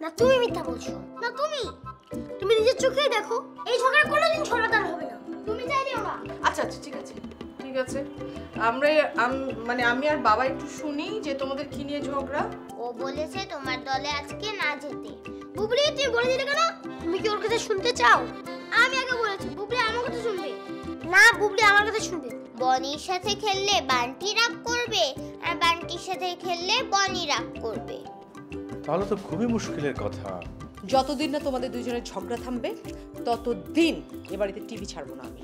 না তুমি মিথ্যা বলছো। না তুমি নিজের চোখেই দেখো এই ঝগড়া কোনোদিন সমাধান হবে না। তুমি চাইলেও না। আচ্ছা আচ্ছা ঠিক আছে ঠিক আছে, মানে আমি আর বাবা একটু শুনি যে তোমাদের কি নিয়ে ঝগড়া। ও বলেছে তোমার দলে আজকে না যেতে। বুবলি তুমি বলে দিলে কেন? তুমি কি ওর কথা শুনতে চাও? আমি আগে বলেছি বুবলি আমার কথা শুনবে না। বুবলি আমার কথা শুনবে। বনির সাথে খেললে বান্টি রাগ করবে, আর বান্টির সাথে খেললে বনি রাগ করবে। তাহলে তো খুবই মুশকিলের কথা। যতদিন না তোমাদের দুজনের ঝগড়া থামবে ততদিন এ বাড়িতে টিভি ছাড়বো না আমি।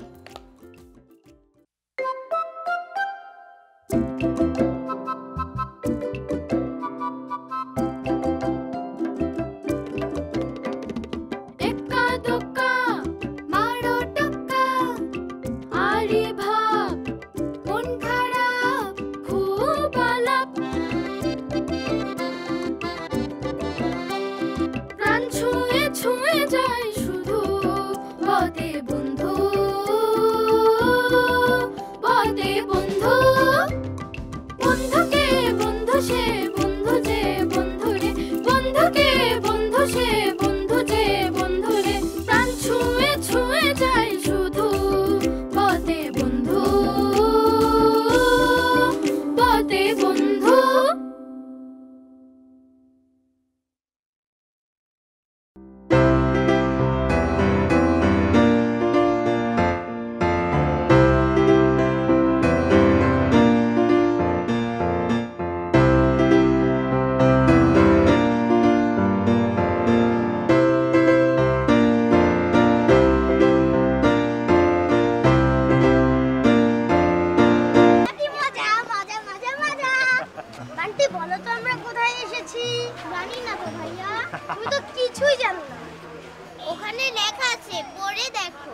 ওখানে লেখা আছে, পড়ে দেখো।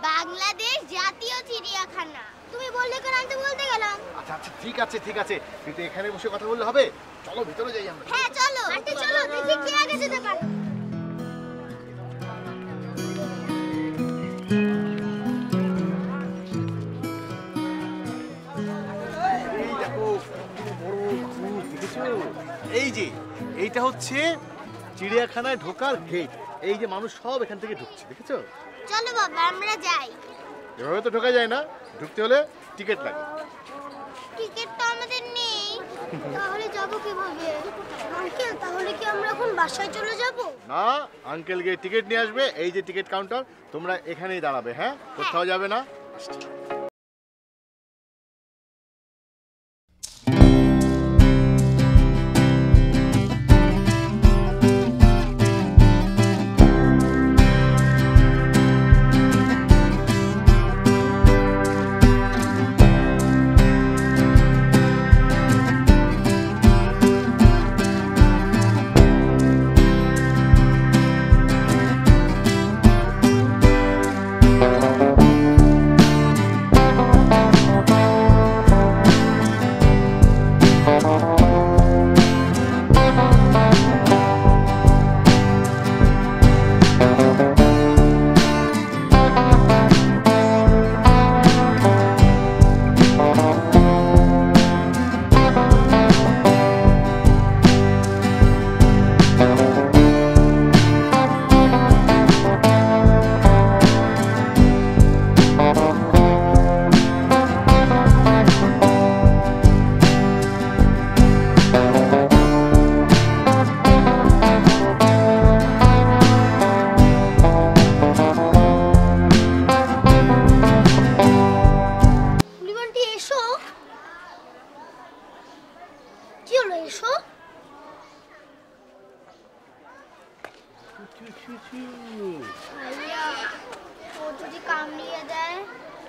বাংলাদেশ জাতীয় চিড়িয়াখানা। তুমি বললে কেন, আমি তো বলতে গেলাম। আচ্ছা আচ্ছা ঠিক আছে ঠিক আছে, কিন্তু এখানে বসে কথা বললে হবে? চলো ভিতরে যাই আমরা। হ্যাঁ চলো চলো, দেখি কে আগে যেতে পারে। এই দেখো বড় ভূত, দেখেছো? এই যে এইটা হচ্ছে চিড়িয়াখানায় ঢোকার গেট। এই যে মানুষ সব এখান থেকে ঢুকছে, দেখেছো? চলো বাবা আমরা যাই। এভাবে তো ঢোকা যায় না, ঢুকতে হলে টিকিট লাগে। টিকিট তো আমাদের নেই। তাহলে যাব কিভাবে? আঙ্কেল তাহলে কি আমরা এখন বাসায় চলে যাব? না, আঙ্কেল গিয়ে টিকিট নিয়ে আসবে। এই যে টিকিট কাউন্টার, তোমরা এখানেই দাঁড়াবে। হ্যাঁ, কোথাও যাবে না।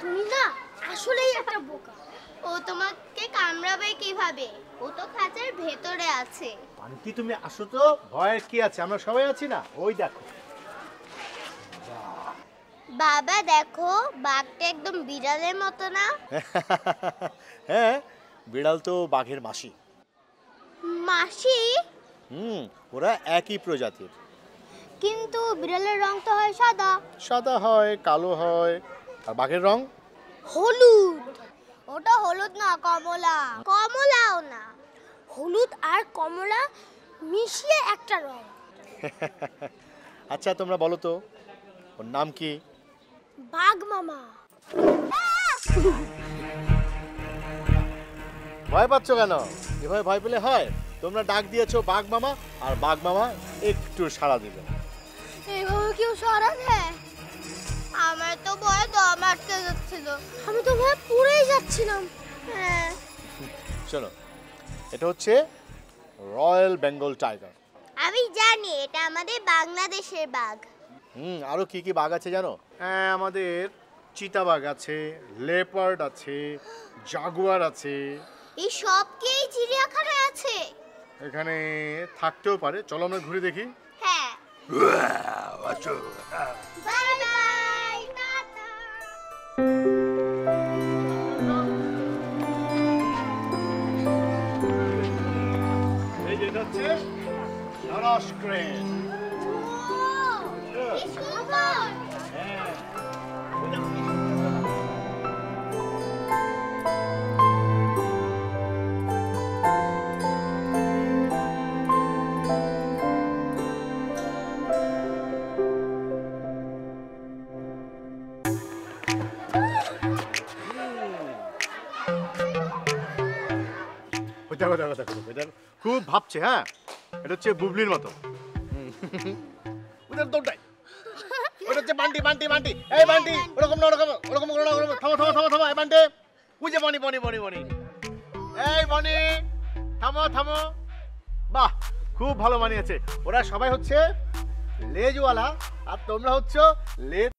তুমি না আসলেই একটা বোকা। ও তোমাকে কামড়াবে কিভাবে? ও তো খাঁচার ভেতরে আছে। বান্টি তুমি আসো তো, ভয়ের কি আছে? আমরা সবাই আছি না। ওই দেখো বাবা, দেখো বাঘটা একদম বিড়ালের মতো না? হ্যাঁ, বিড়াল তো বাঘের মাসি। মাসি? ওরা একই প্রজাতির। কিন্তু বিড়ালের রং তো হয় সাদা। সাদা হয়, কালো হয়, আর বাঘের রং হলুদ। ওটা হলুদ না, কমলা। কমলাও না, হলুদ আর কমলা মিশিয়ে একটা রং। আচ্ছা তোমরা বলো তো ওর নাম কি? বাঘ মামা। ভয় পাচ্ছ কেন? এভাবে ভয় পেলে হয়? তোমরা ডাক দিয়েছো বাঘ মামা, আর বাঘ মামা একটু সাড়া দিবে। এইভাবে কেউ সারা দেয়? আমার তো ভয়ে দম আটকে যাচ্ছিল। আমি তো ভয় পুড়েই যাচ্ছিলাম। হ্যাঁ, শোনো, এটা হচ্ছে রয়্যাল বেঙ্গল টাইগার। আমি জানি এটা আমাদের বাংলাদেশের বাঘ। আরো কি কি বাঘ আছে জানো? হ্যাঁ, আমাদের চিতাবাঘ আছে, লেপার্ড আছে, জাগুয়ার আছে। এই সব কি এই চিড়িয়াখানায় আছে? এখানে থাকতেও পারে, চলো আমরা ঘুরে দেখি। হ্যাঁ। Bye bye, tata. এই যে এটা হচ্ছে সারস ক্রেন। কি সুন্দর। হ্যাঁ, খুব ভাবছে। হ্যাঁ, এটা হচ্ছে বুবলির মতো। ওদের দৌড়াই, ওটা হচ্ছে বান্টি বান্টি বান্টি। এই বান্টি, ওরকম না, ওরকম ওরকম করো না, ওরকম। থামো থামো থামো থামো। এই বান্টি, ওই যে বনি বনি বনি বনি। এই বনি, থামো থামো। বাহ, খুব ভালো মানিয়েছে। ওরা সবাই হচ্ছে লেজওয়ালা, আর তোমরা হচ্ছে লেজ।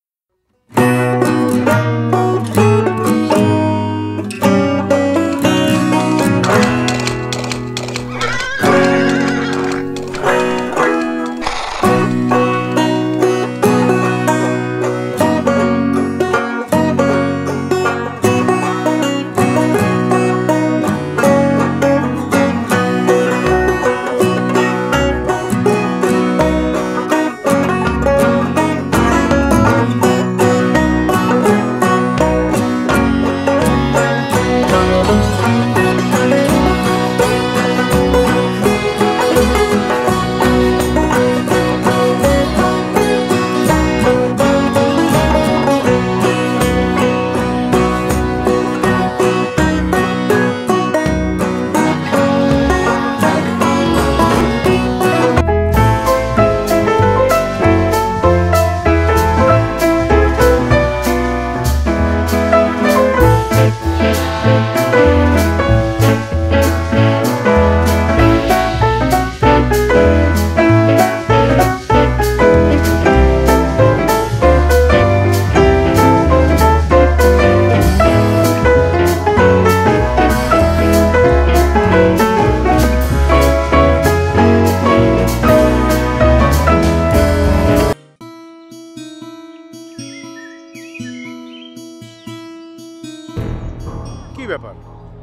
কি ব্যাপার,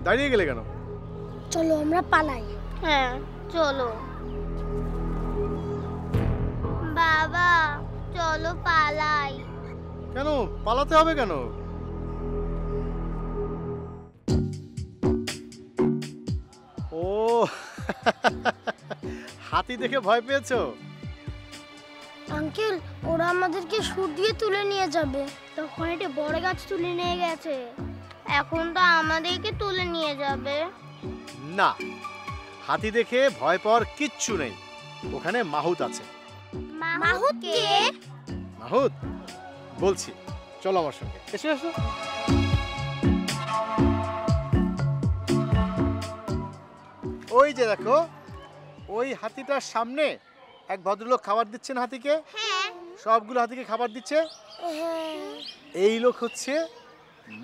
দাঁড়িয়ে গেলে কেন? চলো আমরা পালাই। হ্যাঁ, চলো। বাবা, চলো পালাই। কেন পালাতে হবে কেন? ও, হাতি দেখে ভয় পেয়েছো? আঙ্কেল, ওরা আমাদেরকে সুর দিয়ে তুলে নিয়ে যাবে। তখন একটা বড় গাছ তুলে নিয়ে গেছে। এখন তো আমাদেরকে তুলে নিয়ে যাবে। না, হাতি দেখে ভয় পাওয়ার কিচ্ছু নেই। ওখানে মাহুত আছে। মাহুত কে? মাহুত বলছি, চলো আমার সঙ্গে, এসো এসো। ওই যে দেখো, ওই হাতিটার সামনে এক ভদ্রলোক খাবার দিচ্ছেন হাতিকে। হ্যাঁ। সবগুলো হাতিকে খাবার দিচ্ছে। এই লোক হচ্ছে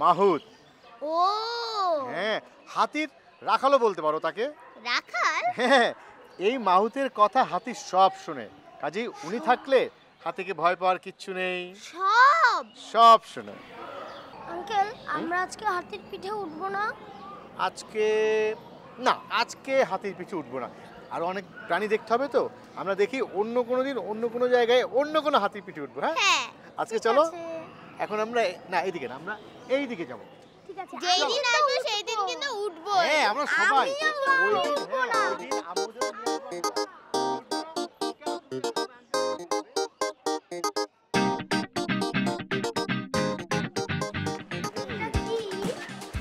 মাহুত। ও, হ্যাঁ, হাতির রাখালও বলতে পারো তাকে। রাখাল? হ্যাঁ, এই মাহুতের কথা হাতি সব শুনে, কাজেই উনি থাকলে হাতিকে ভয় পাওয়ার কিচ্ছু নেই। সব সব শুনে। আঙ্কেল, আমরা আজকে হাতির পিঠে উঠবো না? আজকে না, আজকে হাতির পিঠে উঠবো না। আর অনেক প্রাণী দেখতে হবে তো, আমরা দেখি অন্য কোনো দিন অন্য কোনো জায়গায় অন্য কোনো হাতির পিঠে উঠবো। হ্যাঁ, হ্যাঁ। আজকে চলো। এখন আমরা না এইদিকে না, আমরা এইদিকে যাবো। ঠিক আছে যেই দিন আসবে সেই দিন কিন্তু উঠবো। হ্যাঁ আমরা সবাই আমিও ওই দিন উঠবো হ্যাঁ, না। ওই দিন আম্মু যদি নিয়ে আসবে,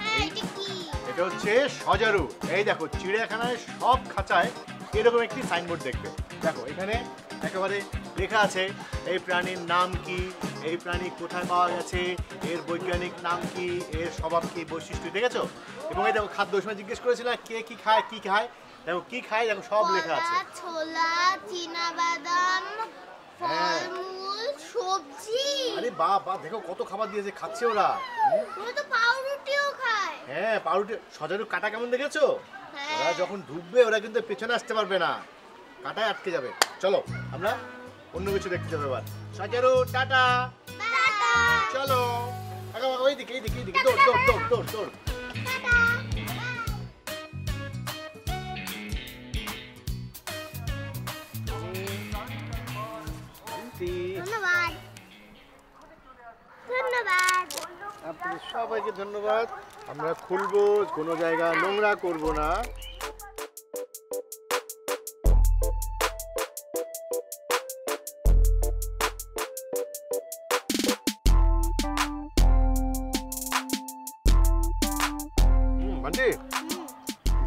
হ্যাঁ, এটা কি? এটা হচ্ছে সজারু। এই দেখো চিড়িয়াখানায় সব খাঁচায় এরকম একটি সাইনবোর্ড দেখবে। দেখো এখানে একেবারে লেখা আছে এই প্রাণীর নাম কি, এই প্রাণী কোথায় পাওয়া গেছে, এর বৈজ্ঞানিক নাম কি, এর স্বভাব কি, বৈশিষ্ট্য, দেখেছো? এবং এই দেখো খাদ্য সময় জিজ্ঞেস করেছিলাম কে কি খায় কি খায়, দেখো কি খায়, দেখো সব লেখা আছে। কলা, ছোলা, চীনাবাদাম, হ্যাঁ। ফলমূল, সবজি। আরে বাহ বাহ, দেখো কত খাবার দিয়েছে, খাচ্ছে ওরা। ওরা তো পাউরুটিও খায়। হ্যাঁ পাউরুটি। সজারু কাটা কেমন দেখেছো? হ্যাঁ। ওরা যখন ঢুকবে ওরা কিন্তু পেছনে আসতে পারবে না, কাটায় আটকে যাবে। চলো আমরা অন্য কিছু দেখতে যাবো এবার। সজারু টাটা, টাটা। চলো। ওইদিকে এইদিকে এইদিকে, দৌড় দৌড় দৌড় দৌড় দৌড়। টাটা। ধন্যবাদ। ধন্যবাদ। আপনাদের সবাইকে ধন্যবাদ। আমরা খুলবো, কোনো জায়গা নোংরা করব না। মানে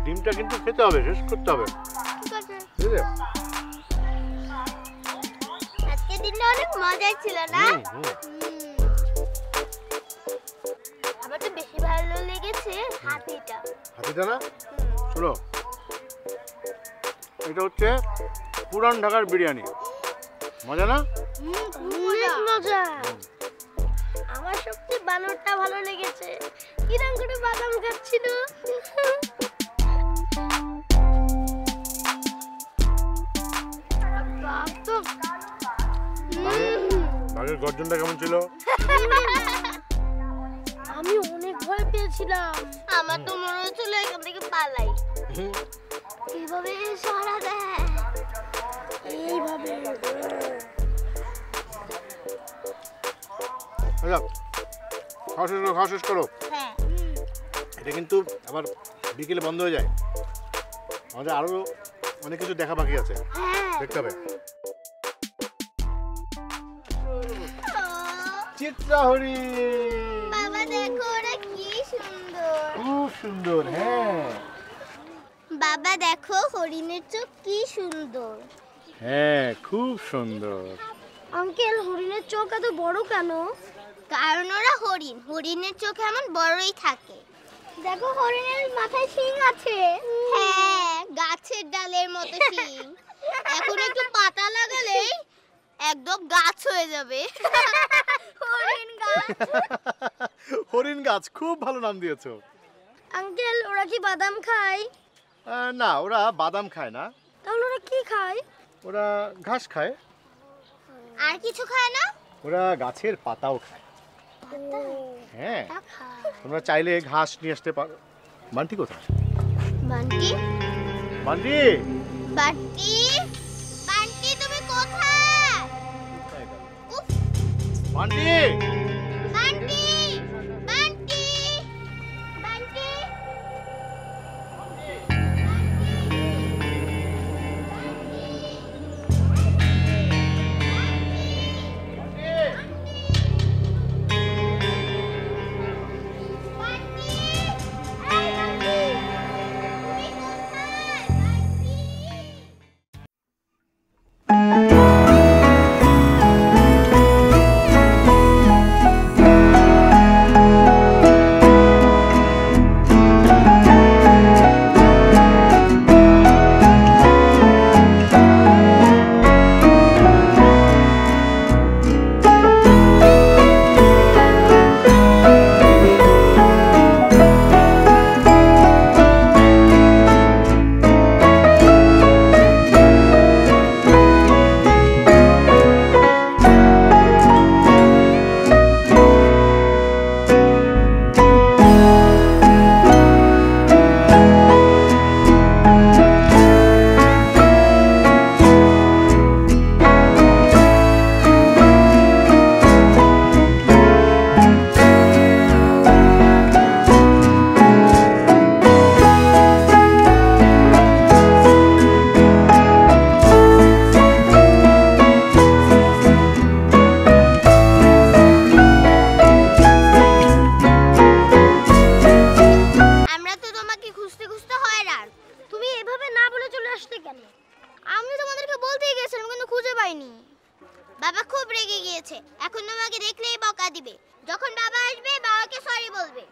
ডিমটা কিন্তু খেতে হবে, শেষ করতে হবে, ঠিক আছে। ঠিক আছে? আজকের দিনটা অনেক মজার ছিল না? হুম, হুম। আমার তো বেশি ভালো লেগেছে হাতিটা। হাতিটা না? শোনো, এটা হচ্ছে পুরান ঢাকার বিরিয়ানি। মজা না? অনেক মজা। আমার সবচেয়ে বানরটা ভালো লেগেছে, কিরম করে বাদাম খাচ্ছিল। বাপ তো বাঘের গর্জনটা কেমন ছিল? আমি অনেক ভয় পেয়েছিলাম। আমার তো মনে হচ্ছিল এখান থেকে পালাই। কিভাবে সারা দেয় এইভাবে। আচ্ছা, খাওয়া শেষ করো। হ্যাঁ। এটা কিন্তু আবার বিকেলে বন্ধ হয়ে যায়, আমাদের আরো অনেক কিছু দেখা বাকি আছে, দেখতে হবে। চিত্রা হরিণ, বাবা দেখো ওরা কি সুন্দর। খুব সুন্দর। হ্যাঁ বাবা দেখো হরিণের চোখ কি সুন্দর। হ্যাঁ খুব সুন্দর। আঙ্কেল, হরিণের চোখ এত বড় কেন? কারণ ওরা হরিণ, হরিণের চোখ এমন বড়ই থাকে। দেখো হরিণের মাথায় শিং আছে। হ্যাঁ, গাছের ডালের মতো শিং। এখন একটু পাতা লাগালেই একদম গাছ হয়ে যাবে। হরিণ গাছ। হরিণ গাছ, খুব ভালো নাম দিয়েছো। আঙ্কেল, ওরা কি বাদাম খায়? না, ওরা বাদাম খায় না, তাহলে ওরা কি খায়? ওরা ঘাস খায়। আর কিছু খায় না? ওরা গাছের পাতাও খায়। হ্যাঁ, তোমরা চাইলে ঘাস নিয়ে আসতে পারো। বান্টি কোথায়? বান্টি, বান্টি, বান্টি, বান্টি তুমি কোথায়? উফ, বান্টি, বান্টি, বান্টি, বান্টি। এখন তোমাকে দেখলেই বকা দিবে। যখন বাবা আসবে বাবাকে সরি বলবে।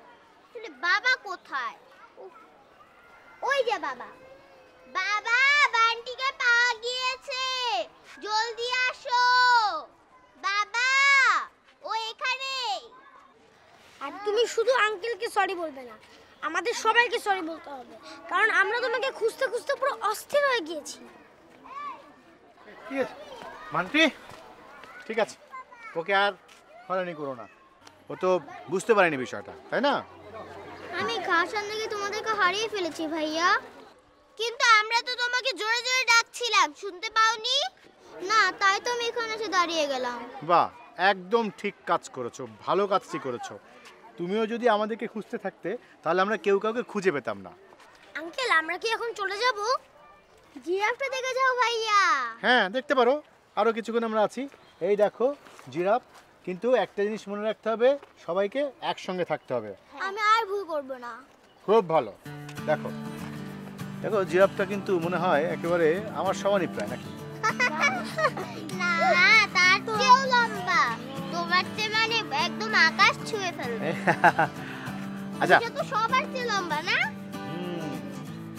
আসলে বাবা কোথায়? উফ, ওই যে বাবা। বাবা, বান্টিকে পাওয়া গিয়েছে, জলদি আসো। বাবা, ও এখানে। আর তুমি শুধু আঙ্কেলকে সরি বলবে না, আমাদের সবাইকে সরি বলতে হবে, কারণ আমরা তোমাকে খুঁজতে খুঁজতে পুরো অস্থির হয়ে গিয়েছি। ঠিক আছে মান্টি, ঠিক আছে, ওকে আর হয়রানি করো না। ও তো বুঝতে পারেনি বিষয়টা, তাই না? আমি ঘাস আনতে গিয়ে তোমাদেরকে হারিয়ে ফেলেছি ভাইয়া। কিন্তু আমরা তো তোমাকে জোরে জোরে ডাকছিলাম, শুনতে পাওনি? না, তাই তো আমি এখানে এসে দাঁড়িয়ে গেলাম। বাহ, একদম ঠিক কাজ করেছো, ভালো কাজটি করেছো। তুমিও যদি আমাদেরকে খুঁজতে থাকতে তাহলে আমরা কেউ কাউকে খুঁজে পেতাম না। আঙ্কেল, আমরা কি এখন চলে যাব? জিরাফটা দেখে যাও ভাইয়া। হ্যাঁ, দেখতে পারো, আরও কিছুক্ষণ আমরা আছি। এই দেখো জিরাফ, কিন্তু একটা জিনিস মনে রাখতে হবে, সবাইকে একসঙ্গে থাকতে হবে। আমি আর ভুল করব না। খুব ভালো। দেখো দেখো জিরাফটা কিন্তু মনে হয় একেবারে আমার সমানই প্রায়, নাকি? না, তার চেয়েও লম্বা। তোমার চেয়ে মানে একদম আকাশ ছুঁয়ে ফেলবে। আচ্ছা, এটা তো সবার চেয়ে লম্বা, না?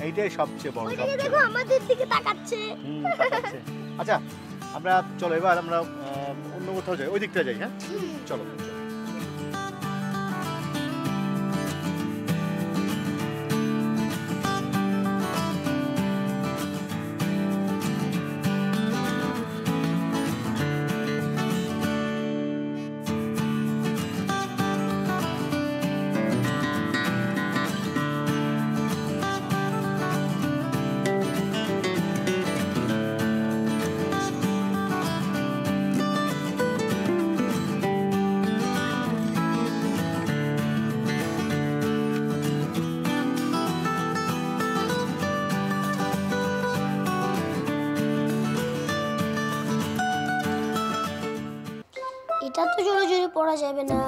এইটাই সবচেয়ে বড়। ওইদিকে দেখো, আমাদের দিকে তাকাচ্ছে। তাকাচ্ছে। আচ্ছা, আমরা চলো এবার আমরা অন্য কোথাও যাই, ওই দিকটা যাই। হ্যাঁ, চলো। এটা তো জোরে জোরে পড়া যাবে না।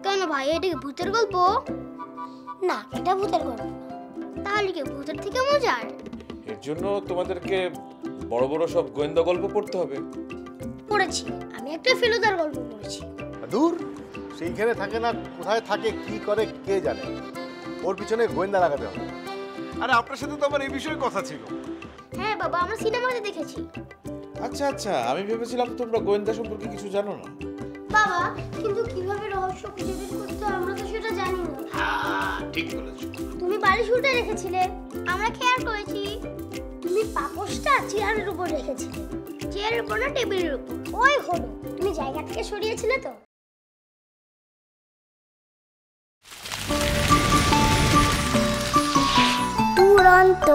কেন ভাই, এটা কি ভূতের গল্প? না, এটা ভূতের গল্প না। তাহলে কি ভূতের থেকে মজার? এর জন্য তোমাদেরকে বড় বড় সব গোয়েন্দা গল্প পড়তে হবে। পড়েছি, আমি একটা ফেলুদার গল্প পড়েছি। দূর, সেইখানে থাকে না, কোথায় থাকে, কি করে কে জানে। ওর পিছনে গোয়েন্দা লাগাতে হবে। আরে আপনার সাথে তো আমার এই বিষয়ে কথা ছিল। হ্যাঁ বাবা, আমরা সিনেমাতে দেখেছি। আচ্ছা আচ্ছা, আমি ভেবেছিলাম তোমরা গোয়েন্দা সম্পর্কে কিছু জানো না। বাবা, কিন্তু কিভাবে রহস্য খুঁজে বের করতে হয় আমরা তো সেটা জানি না। ঠিক বলেছো। তুমি বালিশ উল্টে রেখেছিলে, আমরা খেয়াল করেছি। তুমি পাপোশটা চেয়ারের উপর রেখেছিলে। চেয়ারের উপর না, টেবিলের উপর। ওই হলো, তুমি জায়গা থেকে সরিয়েছিলে তো। দুরন্ত।